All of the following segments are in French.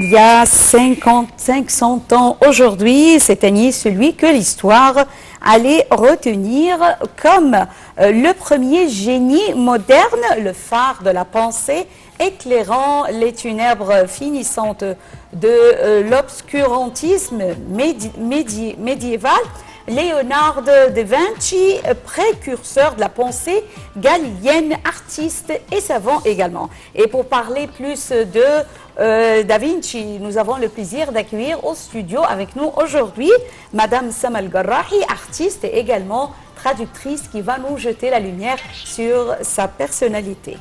il y a 500 ans aujourd'hui, s'éteignait celui que l'histoire allait retenir comme le premier génie moderne, le phare de la pensée, éclairant les ténèbres finissantes de l'obscurantisme médiéval. Léonard de Vinci, précurseur de la pensée galiléenne, artiste et savant également. Et pour parler plus de Da Vinci, nous avons le plaisir d'accueillir au studio avec nous aujourd'hui Madame Sama El-Garrahi, artiste et également traductrice qui va nous jeter la lumière sur sa personnalité.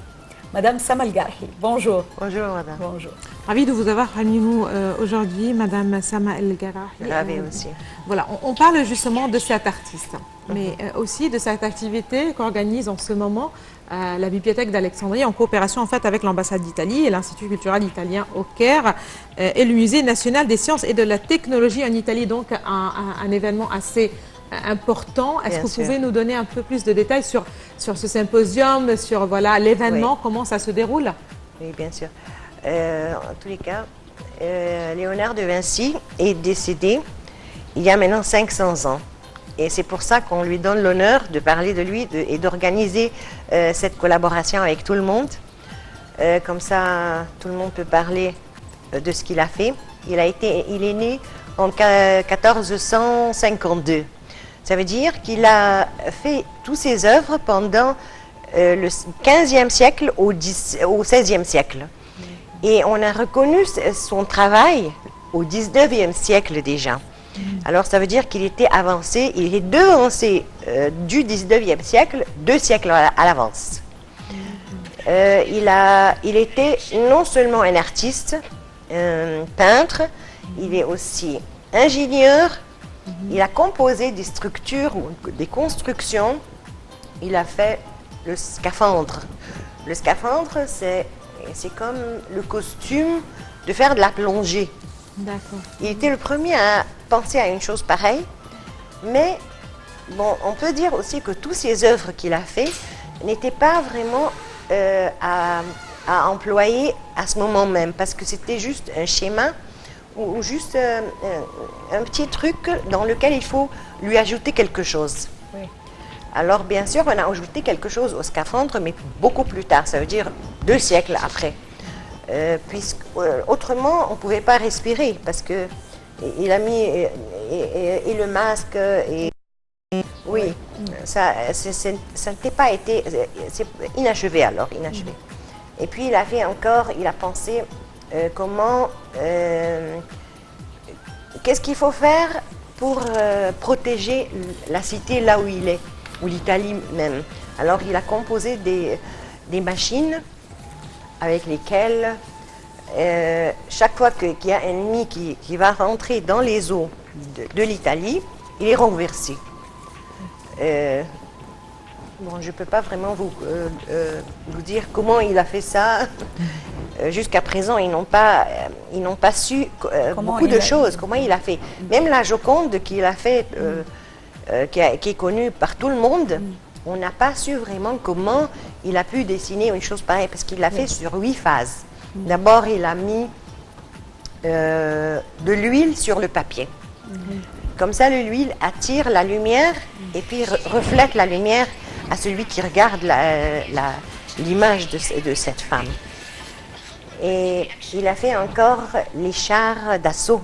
Madame Sama El-Garrahi, bonjour. Bonjour, madame. Bonjour. Ravi de vous avoir parmi nous aujourd'hui, Madame Sama El-Garrahi. Ravi aussi. Voilà, on parle justement de cet artiste, mais aussi de cette activité qu'organise en ce moment la Bibliothèque d'Alexandrie en coopération en fait avec l'ambassade d'Italie et l'Institut culturel italien au Caire et le Musée national des sciences et de la technologie en Italie. Donc un événement assez important. Est-ce que vous pouvez nous donner un peu plus de détails sur ce symposium, sur voilà, l'événement, comment ça se déroule? Oui, bien sûr. En tous les cas, Léonard de Vinci est décédé il y a maintenant 500 ans. Et c'est pour ça qu'on lui donne l'honneur de parler de lui et d'organiser cette collaboration avec tout le monde. Comme ça, tout le monde peut parler de ce qu'il a fait. Il est né en 1452. Ça veut dire qu'il a fait toutes ses œuvres pendant le 15e siècle au 16e siècle. Et on a reconnu son travail au 19e siècle déjà. Alors ça veut dire qu'il était avancé, il est devancé du 19e siècle, 2 siècles à l'avance. Il était non seulement un artiste, un peintre, il est aussi ingénieur. Il a composé des structures ou des constructions. Il a fait le scaphandre. Le scaphandre, c'est comme le costume de faire de la plongée. D'accord. Il était le premier à penser à une chose pareille. Mais bon, on peut dire aussi que toutes ces œuvres qu'il a fait n'étaient pas vraiment à employer à ce moment même, parce que c'était juste un schéma ou juste un petit truc dans lequel il faut lui ajouter quelque chose. Oui. Alors bien sûr, on a ajouté quelque chose au scaphandre, mais beaucoup plus tard, ça veut dire 2 siècles après. Autrement, on ne pouvait pas respirer, parce que il a mis et le masque, et oui, ça n'était pas été, c'est inachevé alors, inachevé. Et puis il a pensé comment, qu'est-ce qu'il faut faire pour protéger la cité là où il est, ou l'Italie même. Alors il a composé des machines avec lesquelles chaque fois qu'il y a un ennemi qui va rentrer dans les eaux de l'Italie, il est renversé. Bon, je ne peux pas vraiment vous dire comment il a fait ça. Jusqu'à présent, ils n'ont pas su beaucoup de choses, comment il a fait. Même la Joconde qu'il a fait, qui est connue par tout le monde, on n'a pas su vraiment comment il a pu dessiner une chose pareille, parce qu'il l'a fait sur 8 phases. D'abord, il a mis de l'huile sur le papier. Comme ça, l'huile attire la lumière et puis reflète la lumière à celui qui regarde l'image de cette femme. Et il a fait encore les chars d'assaut.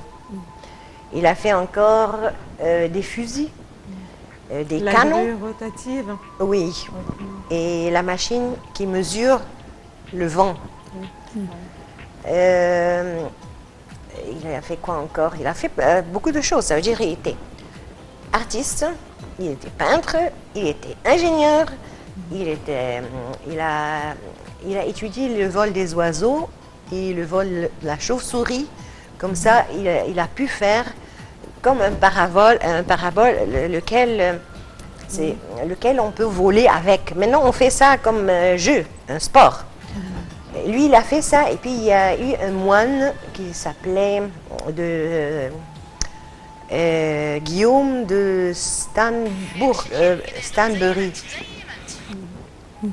Il a fait encore des fusils, des canons. La grue rotative. Oui. Et la machine qui mesure le vent. Il a fait quoi encore? Il a fait beaucoup de choses. Ça veut dire qu'il était artiste, il était peintre, il était ingénieur, il a étudié le vol des oiseaux et le vol de la chauve-souris. Comme ça, il a pu faire comme un parabole lequel on peut voler avec. Maintenant, on fait ça comme un jeu, un sport. Lui, il a fait ça, et puis il y a eu un moine qui s'appelait Guillaume de Stanbury.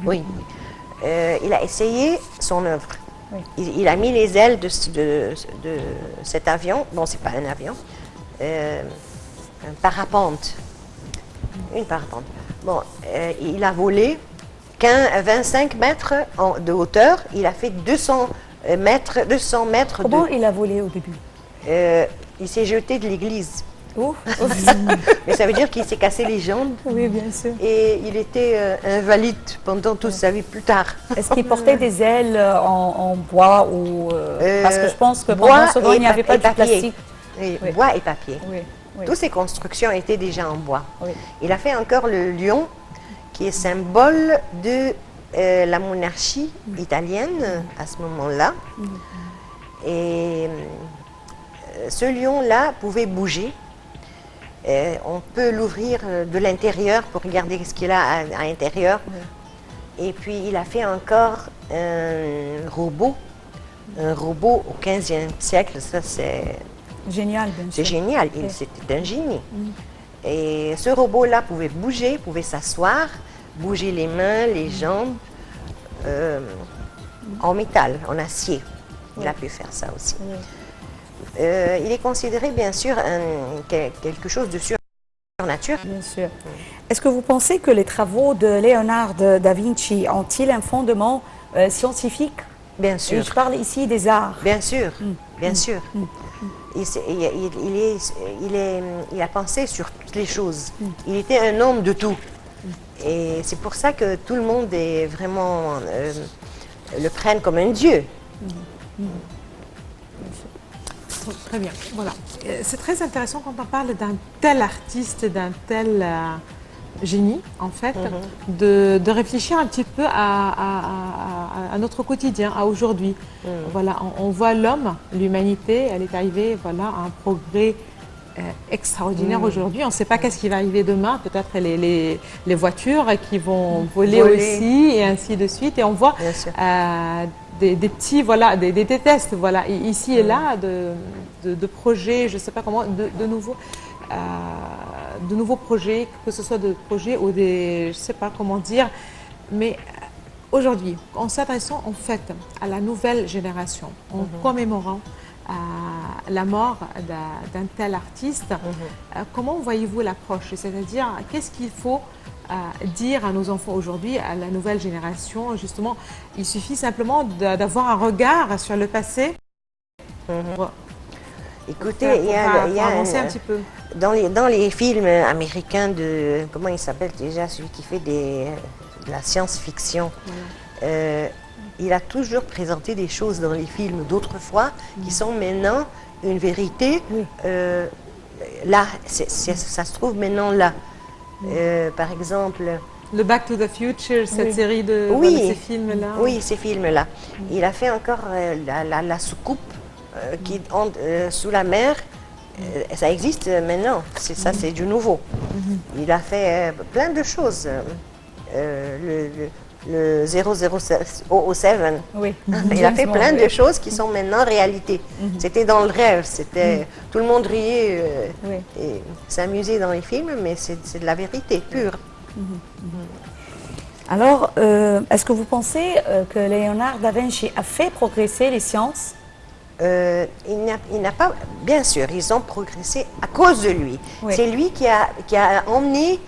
Oui. Il a essayé son œuvre. Oui. Il a mis les ailes de cet avion. Bon, c'est pas un avion. Un parapente. Une parapente. Bon, il a volé 25 mètres de hauteur. Il a fait 200 mètres. Comment il a volé au début? Il s'est jeté de l'église. Oh. Mais ça veut dire qu'il s'est cassé les jambes. Oui, bien sûr. Et il était invalide pendant toute sa vie plus tard. Est-ce qu'il portait des ailes en bois ou parce que je pense que bois pendant ce temps, il n'y et avait pas de papier. plastique. Oui, Oui. bois et papier. Oui, oui. Toutes ces constructions étaient déjà en bois. Oui. Il a fait encore le lion, qui est symbole de la monarchie italienne à ce moment-là. Et ce lion-là pouvait bouger. On peut l'ouvrir de l'intérieur pour regarder ce qu'il a à l'intérieur. Oui. Et puis il a fait encore un robot au 15e siècle. Ça, c'est Génial, bien sûr. c'est génial. Oui. C'était un génie. Et ce robot-là pouvait bouger, pouvait s'asseoir, bouger les mains, les jambes, en métal, en acier. Il a pu faire ça aussi. Oui. Il est considéré bien sûr quelque chose de surnaturel. Bien sûr. Est-ce que vous pensez que les travaux de Léonard da Vinci ont-ils un fondement scientifique? Bien Et sûr, je parle ici des arts. bien sûr, bien sûr. Il a pensé sur toutes les choses. Il était un homme de tout. Et c'est pour ça que tout le monde est vraiment le prenne comme un dieu. Très bien, voilà. C'est très intéressant quand on parle d'un tel artiste, d'un tel génie, en fait, de réfléchir un petit peu à notre quotidien, à aujourd'hui. Voilà, on voit l'homme, l'humanité, elle est arrivée voilà, à un progrès extraordinaire aujourd'hui. On ne sait pas qu'est-ce qui va arriver demain, peut-être les voitures qui vont voler aussi, et ainsi de suite. Et on voit des petits, voilà, des tests, voilà, ici et là, de projets, je ne sais pas comment, de nouveaux projets, que ce soit de projets ou des, je ne sais pas comment dire, mais aujourd'hui, en s'adressant en fait à la nouvelle génération, en commémorant la mort d'un tel artiste, comment voyez-vous l'approche? C'est-à-dire, qu'est-ce qu'il faut dire à nos enfants aujourd'hui, à la nouvelle génération? Justement, il suffit simplement d'avoir un regard sur le passé. Écoutez, il y a avancer un petit peu. dans les films américains de, comment il s'appelle déjà, celui qui fait de la science-fiction, il a toujours présenté des choses dans les films d'autrefois qui sont maintenant une vérité. Là, ça se trouve maintenant là. Par exemple, le Back to the Future, cette série de ces films-là. Oui, ces films-là. Il a fait encore la soucoupe qui entre sous la mer. Ça existe maintenant. Ça, c'est du nouveau. Il a fait plein de choses. Le 007, Oui. il a fait plein de choses qui sont maintenant réalité. C'était dans le rêve, c'était tout le monde riait et s'amusait dans les films, mais c'est de la vérité pure. Alors, est-ce que vous pensez que Léonard da Vinci a fait progresser les sciences? Il n'a pas, bien sûr, ils ont progressé à cause de lui. Oui. C'est lui qui a emmené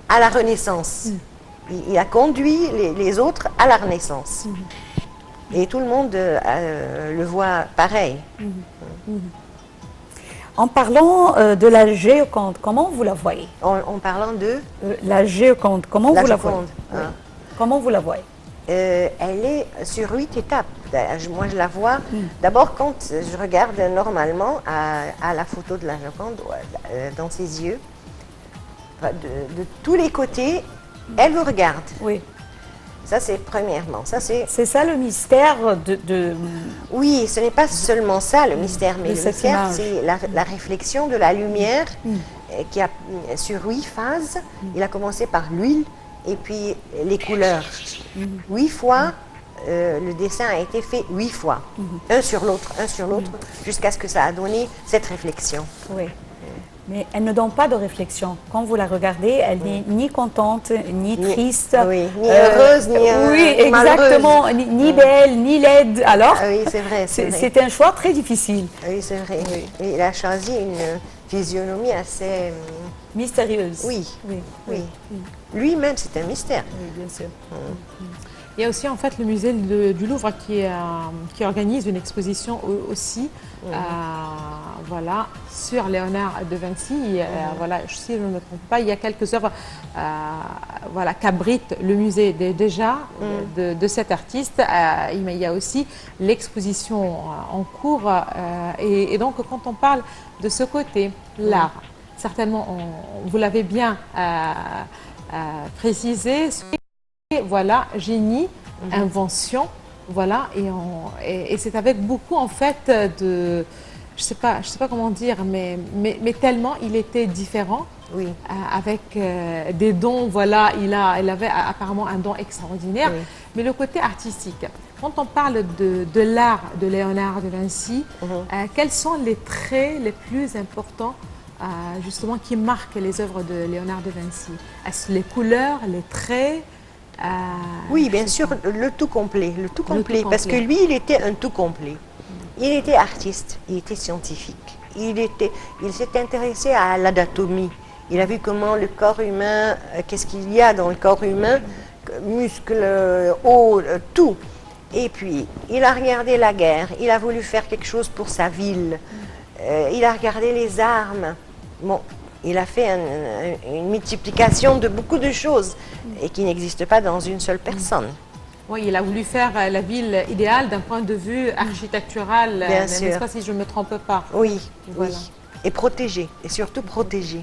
à la Renaissance. Il a conduit les autres à la Renaissance. Et tout le monde le voit pareil. En parlant de la Géoconde, comment vous la voyez? En parlant de La Géoconde, comment la vous la voyez? Joconde. Oui. Comment vous la voyez? Elle est sur 8 étapes. Moi, je la vois. D'abord, quand je regarde normalement à la photo de la Joconde, dans ses yeux, de tous les côtés, elle vous regarde. Oui. Ça, c'est premièrement. C'est ça le mystère de... Oui, ce n'est pas seulement ça le mystère, mais De le cette mystère, image. c'est la réflexion de la lumière qui a sur 8 phases. Il a commencé par l'huile et puis les couleurs. 8 fois, le dessin a été fait 8 fois, un sur l'autre, jusqu'à ce que ça a donné cette réflexion. Oui. Mais elle ne donne pas de réflexion. Quand vous la regardez, elle n'est ni contente, ni triste. Oui, ni heureuse, ni oui, exactement, ni belle, ni laide. Alors, ah oui, c'est vrai. c'est un choix très difficile. Oui, c'est vrai. Oui. Il a choisi une physionomie assez... Mystérieuse. Oui. Lui-même, c'est un mystère. Oui, bien sûr. Il y a aussi en fait le musée du Louvre qui organise une exposition aussi voilà, sur Léonard de Vinci. Voilà, si je ne me trompe pas, il y a quelques œuvres voilà, qu'abrite le musée déjà de cet artiste. Il y a aussi l'exposition en cours. Et donc quand on parle de ce côté, l'art, certainement, vous l'avez bien précisé, voilà, génie, invention, voilà, et c'est avec beaucoup en fait de, je sais pas comment dire, mais tellement il était différent, oui. Avec des dons, voilà, il avait apparemment un don extraordinaire, oui. Mais le côté artistique, quand on parle de l'art de Léonard de Vinci, quels sont les traits les plus importants justement qui marquent les œuvres de Léonard de Vinci? Est-ce les couleurs, les traits? Oui, bien sûr, le tout complet, parce que lui, il était un tout complet. Il était artiste, il était scientifique, il s'est intéressé à l'anatomie. Il a vu comment le corps humain, qu'est-ce qu'il y a dans le corps humain, muscles, os, tout. Et puis, il a regardé la guerre, il a voulu faire quelque chose pour sa ville, il a regardé les armes. Bon, il a fait une multiplication de beaucoup de choses et qui n'existent pas dans une seule personne. Oui, il a voulu faire la ville idéale d'un point de vue architectural, n'est-ce pas, si je ne me trompe pas? Oui, voilà. Oui. Et protéger, et surtout protéger.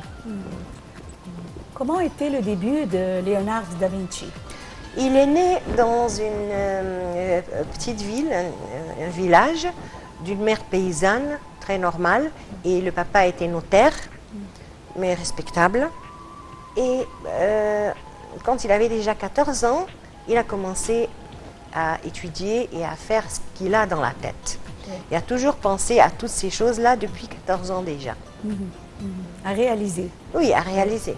Comment était le début de Léonard da Vinci? Il est né dans une petite ville, un village, d'une mère paysanne, très normale, et le papa était notaire, mais respectable. Et quand il avait déjà 14 ans, il a commencé à étudier et à faire ce qu'il a dans la tête. Il a toujours pensé à toutes ces choses-là depuis 14 ans déjà. À réaliser. Oui, à réaliser.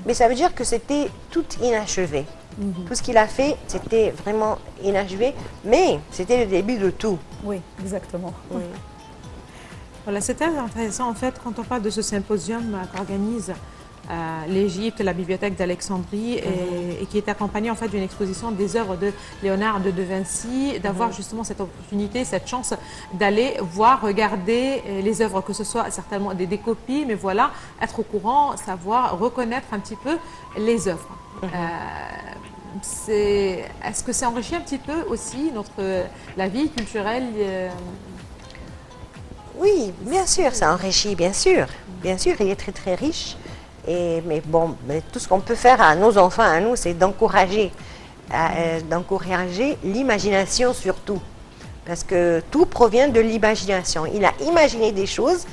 Mais ça veut dire que c'était tout inachevé. Tout ce qu'il a fait, c'était vraiment inachevé, mais c'était le début de tout. Oui, exactement. Voilà, c'est très intéressant en fait quand on parle de ce symposium qu'organise l'Égypte, la bibliothèque d'Alexandrie et qui est accompagné en fait d'une exposition des œuvres de Léonard de Vinci, d'avoir justement cette opportunité, cette chance d'aller voir, regarder les œuvres, que ce soit certainement des copies, mais voilà, être au courant, savoir, reconnaître un petit peu les œuvres. Est-ce que ça enrichit un petit peu aussi la vie culturelle? Oui, bien sûr, ça enrichit, bien sûr. Bien sûr, il est très très riche. Mais bon, tout ce qu'on peut faire à nos enfants, à nous, c'est d'encourager l'imagination surtout. Parce que tout provient de l'imagination. Il a imaginé des choses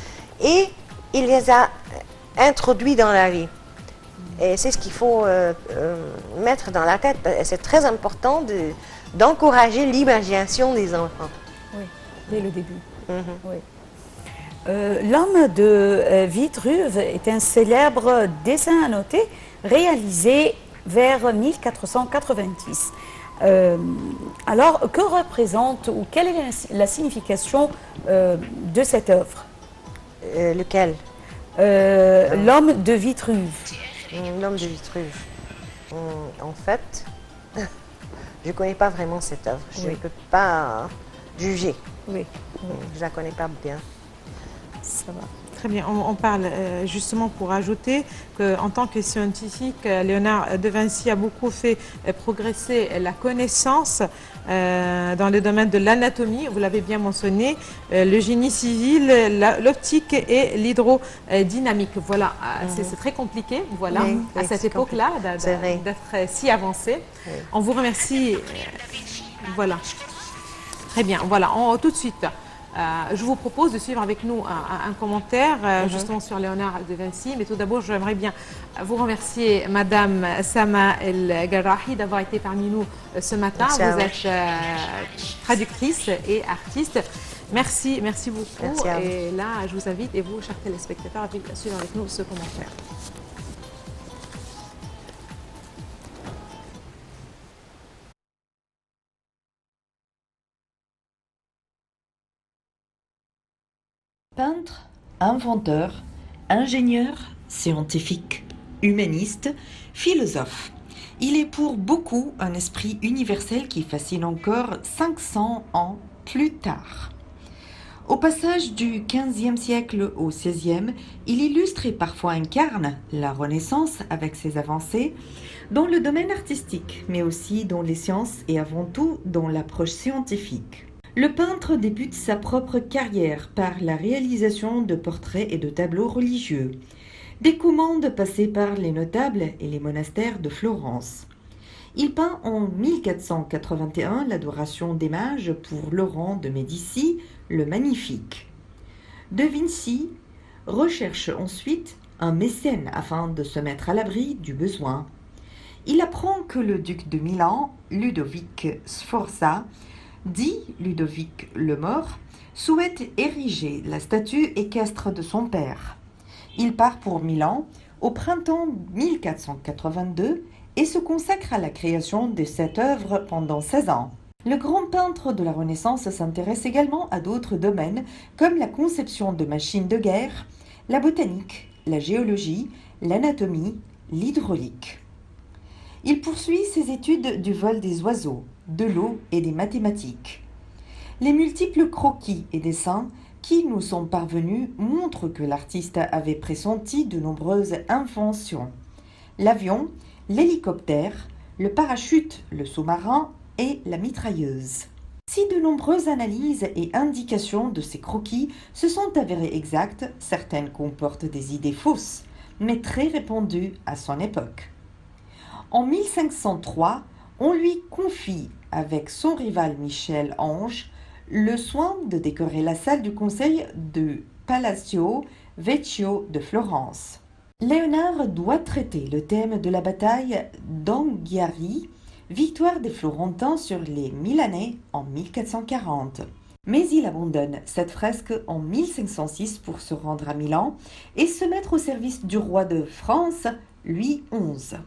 et il les a introduites dans la vie. Et c'est ce qu'il faut mettre dans la tête. C'est très important d'encourager l'imagination des enfants. Oui, dès le début. Oui. L'homme de Vitruve est un célèbre dessin annoté réalisé vers 1490. Alors, que représente ou quelle est la signification de cette œuvre? Lequel? L'homme de Vitruve. L'homme de Vitruve. En fait, je ne connais pas vraiment cette œuvre. Je ne peux pas juger. Oui. Je ne la connais pas bien. Ça va. Très bien, on parle justement pour ajouter qu'en tant que scientifique, Léonard de Vinci a beaucoup fait progresser la connaissance dans le domaine de l'anatomie, vous l'avez bien mentionné, le génie civil, l'optique et l'hydrodynamique. Voilà, c'est très compliqué, voilà, à cette époque-là, d'être si avancé. On vous remercie. Voilà. Très bien, voilà, tout de suite. Je vous propose de suivre avec nous un commentaire justement sur Léonard de Vinci. Mais tout d'abord, j'aimerais bien vous remercier, Madame Sama El Garrahi, d'avoir été parmi nous ce matin. Vous êtes traductrice et artiste. Merci, merci beaucoup. Merci à vous. Et là, je vous invite, et vous, chers téléspectateurs, à suivre avec nous ce commentaire. Peintre, inventeur, ingénieur, scientifique, humaniste, philosophe. Il est pour beaucoup un esprit universel qui fascine encore 500 ans plus tard. Au passage du XVe siècle au XVIe, il illustre et parfois incarne la Renaissance avec ses avancées dans le domaine artistique, mais aussi dans les sciences et avant tout dans l'approche scientifique. Le peintre débute sa propre carrière par la réalisation de portraits et de tableaux religieux, des commandes passées par les notables et les monastères de Florence. Il peint en 1481 l'Adoration des mages pour Laurent de Médicis, le Magnifique. De Vinci recherche ensuite un mécène afin de se mettre à l'abri du besoin. Il apprend que le duc de Milan, Ludovic Sforza, dit Ludovic le Mort, souhaite ériger la statue équestre de son père. Il part pour Milan au printemps 1482 et se consacre à la création de cette œuvre pendant 16 ans. Le grand peintre de la Renaissance s'intéresse également à d'autres domaines comme la conception de machines de guerre, la botanique, la géologie, l'anatomie, l'hydraulique. Il poursuit ses études du vol des oiseaux, de l'eau et des mathématiques. Les multiples croquis et dessins qui nous sont parvenus montrent que l'artiste avait pressenti de nombreuses inventions. L'avion, l'hélicoptère, le parachute, le sous-marin et la mitrailleuse. Si de nombreuses analyses et indications de ces croquis se sont avérées exactes, certaines comportent des idées fausses, mais très répandues à son époque. En 1503, on lui confie, avec son rival Michel Ange, le soin de décorer la salle du conseil de Palazzo Vecchio de Florence. Léonard doit traiter le thème de la bataille d'Anghiari, victoire des Florentins sur les Milanais en 1440. Mais il abandonne cette fresque en 1506 pour se rendre à Milan et se mettre au service du roi de France, Louis XI.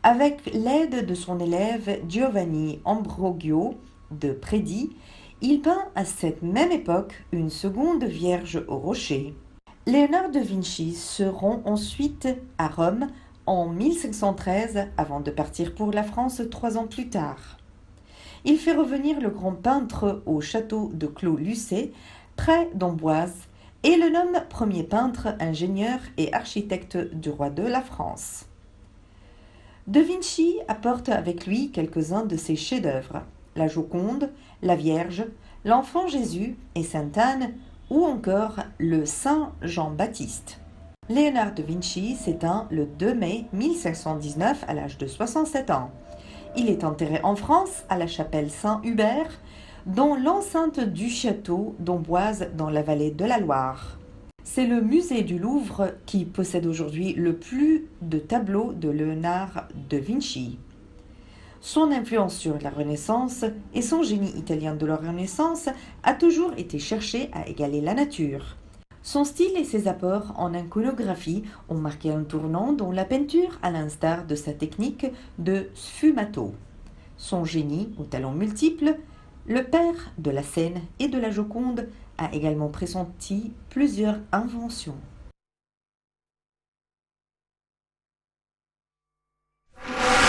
Avec l'aide de son élève Giovanni Ambrogio de Predi, il peint à cette même époque une seconde Vierge au rocher. Léonard de Vinci se rend ensuite à Rome en 1513 avant de partir pour la France 3 ans plus tard. Il fait revenir le grand peintre au château de Clos-Lucé, près d'Amboise, et le nomme premier peintre, ingénieur et architecte du roi de la France. De Vinci apporte avec lui quelques-uns de ses chefs-d'œuvre, la Joconde, la Vierge, l'Enfant Jésus et Sainte Anne, ou encore le Saint Jean-Baptiste. Léonard de Vinci s'éteint le 2 mai 1519 à l'âge de 67 ans. Il est enterré en France à la chapelle Saint-Hubert, dans l'enceinte du château d'Amboise dans la vallée de la Loire. C'est le musée du Louvre qui possède aujourd'hui le plus de tableaux de Léonard de Vinci. Son influence sur la Renaissance et son génie italien de la Renaissance a toujours été cherché à égaler la nature. Son style et ses apports en iconographie ont marqué un tournant dans la peinture à l'instar de sa technique de sfumato. Son génie aux talents multiples, le père de la scène et de la Joconde, a également pressenti plusieurs inventions.